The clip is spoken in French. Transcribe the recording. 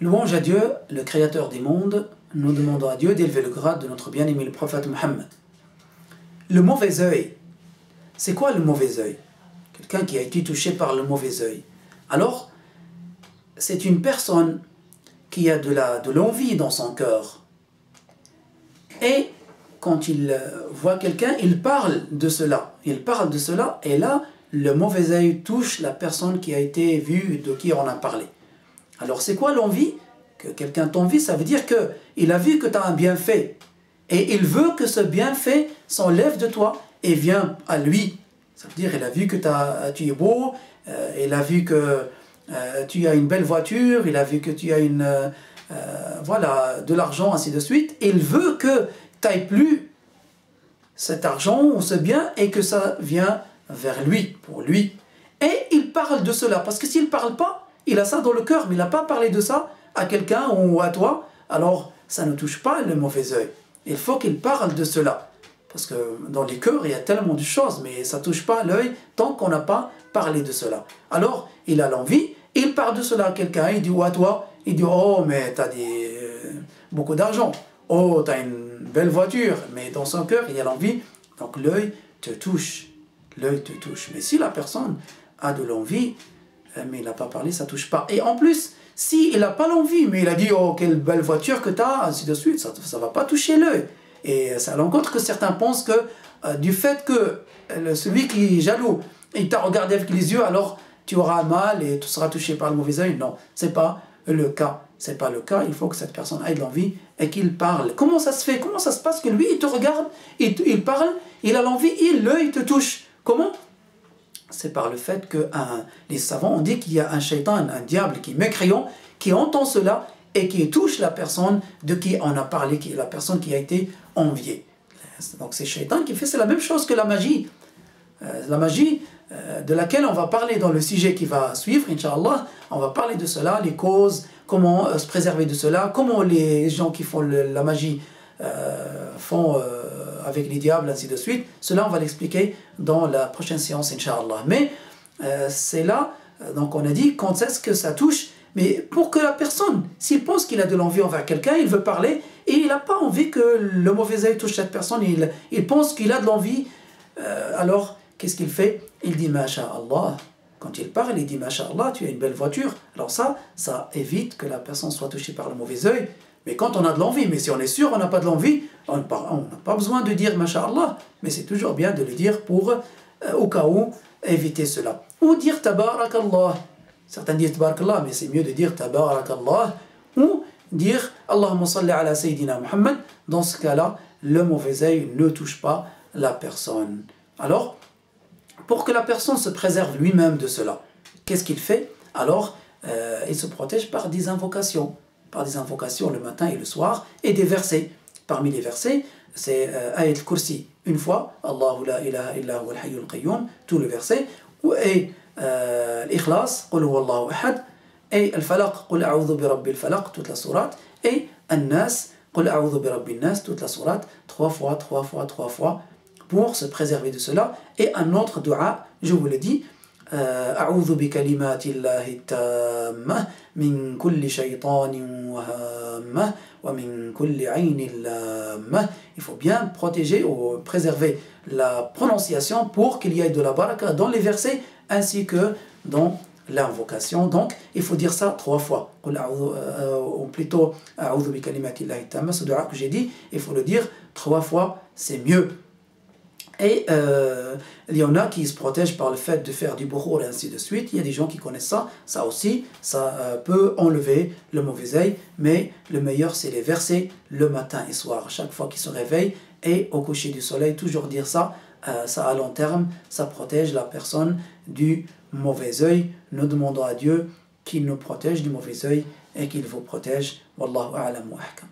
Louange à Dieu, le créateur des mondes, nous demandons à Dieu d'élever le grade de notre bien-aimé le prophète Mohammed. Le mauvais œil, c'est quoi le mauvais œil? Quelqu'un qui a été touché par le mauvais œil. Alors, c'est une personne qui a de l'envie dans son cœur. Et quand il voit quelqu'un, il parle de cela. Il parle de cela, et là, le mauvais œil touche la personne qui a été vue, de qui on a parlé. Alors, c'est quoi l'envie? Que quelqu'un t'envie, ça veut dire qu'il a vu que tu as un bienfait. Et il veut que ce bienfait s'enlève de toi et vient à lui. Ça veut dire qu'il a vu que tu es beau, il a vu que tu as une belle voiture, il a vu que tu as voilà, de l'argent, ainsi de suite. Et il veut que tu n'ailles plus cet argent ou ce bien et que ça vient vers lui, pour lui. Et il parle de cela, parce que s'il ne parle pas, il a ça dans le cœur, mais il n'a pas parlé de ça à quelqu'un ou à toi, alors ça ne touche pas le mauvais œil. Il faut qu'il parle de cela. Parce que dans les cœurs, il y a tellement de choses, mais ça ne touche pas l'œil tant qu'on n'a pas parlé de cela. Alors, il a l'envie, il parle de cela à quelqu'un, il dit ou à toi, il dit « Oh, mais tu as beaucoup d'argent. Oh, tu as une belle voiture. » Mais dans son cœur, il y a l'envie, donc l'œil te touche. L'œil te touche. Mais si la personne a de l'envie, mais il n'a pas parlé, ça ne touche pas. Et en plus, s'il n'a pas l'envie, mais il a dit « Oh, quelle belle voiture que tu as », ainsi de suite, ça ne va pas toucher l'œil. Et ça l'encontre que certains pensent que du fait que celui qui est jaloux, il t'a regardé avec les yeux, alors tu auras mal et tu seras touché par le mauvais œil. Non, ce n'est pas le cas. Ce n'est pas le cas. Il faut que cette personne ait de l'envie et qu'il parle. Comment ça se fait? Comment ça se passe que lui, il te regarde, il parle, il a l'envie et l'œil te touche? Comment? C'est par le fait que les savants ont dit qu'il y a un shaitan, un diable qui est mécréant, qui entend cela et qui touche la personne de qui on a parlé, qui est la personne qui a été enviée. Donc c'est shaitan qui fait, c'est la même chose que la magie. La magie de laquelle on va parler dans le sujet qui va suivre, Inch'Allah, on va parler de cela, les causes, comment se préserver de cela, comment les gens qui font la magie font avec les diables, ainsi de suite. Cela, on va l'expliquer dans la prochaine séance, Inch'Allah. Mais c'est là, donc on a dit, quand est-ce que ça touche? Mais pour que la personne, s'il pense qu'il a de l'envie envers quelqu'un, il veut parler, et il n'a pas envie que le mauvais œil touche cette personne, il pense qu'il a de l'envie, alors qu'est-ce qu'il fait? Il dit « Masha'Allah ». Quand il parle, il dit « Masha'Allah, tu as une belle voiture ». Alors ça évite que la personne soit touchée par le mauvais œil. Mais quand on a de l'envie, mais si on est sûr on n'a pas de l'envie, on n'a pas besoin de dire « Masha'Allah ». Mais c'est toujours bien de le dire pour, au cas où, éviter cela. Ou dire « Tabarakallah ». Certains disent Tabarakallah, mais c'est mieux de dire Tabarakallah ou dire Allahumma salli ala Sayyidina Muhammad. Dans ce cas-là, le mauvais œil ne touche pas la personne. Alors, pour que la personne se préserve lui-même de cela, qu'est-ce qu'il fait? Alors, il se protège par des invocations. Par des invocations le matin et le soir, et des versets. Parmi les versets, c'est Ayat al-Kursi, une fois, Allahu la ilaha illa huwa al-hayyul qayyum, tout le verset, et l'Ikhlas, Qul huwa Allahu ahad, et al-Falaq, Qul a'udhu bi rabbil falaq, toute la sourate, et al-Nas, Qul a'udhu bi rabbin nas, toute la sourate, 3 fois, pour se préserver de cela. Et un autre dua, je vous le dis, a'udhu bi kalimatillahi tammah, min kulli shaytanin wahammah, wa min kulli aynin lammah. Il faut bien protéger ou préserver la prononciation pour qu'il y ait de la baraka dans les versets ainsi que dans l'invocation. Donc, il faut dire ça 3 fois. Ou plutôt, a'udhu bi kalimatillahi tammah, ce dua que j'ai dit, il faut le dire 3 fois, c'est mieux. Et il y en a qui se protègent par le fait de faire du bourreau et ainsi de suite. Il y a des gens qui connaissent ça. Ça aussi, ça peut enlever le mauvais œil. Mais le meilleur, c'est les versets le matin et soir. Chaque fois qu'ils se réveillent et au coucher du soleil, toujours dire ça. Ça à long terme, ça protège la personne du mauvais œil. Nous demandons à Dieu qu'il nous protège du mauvais œil et qu'il vous protège. Wallahu a'lam wa ahkam.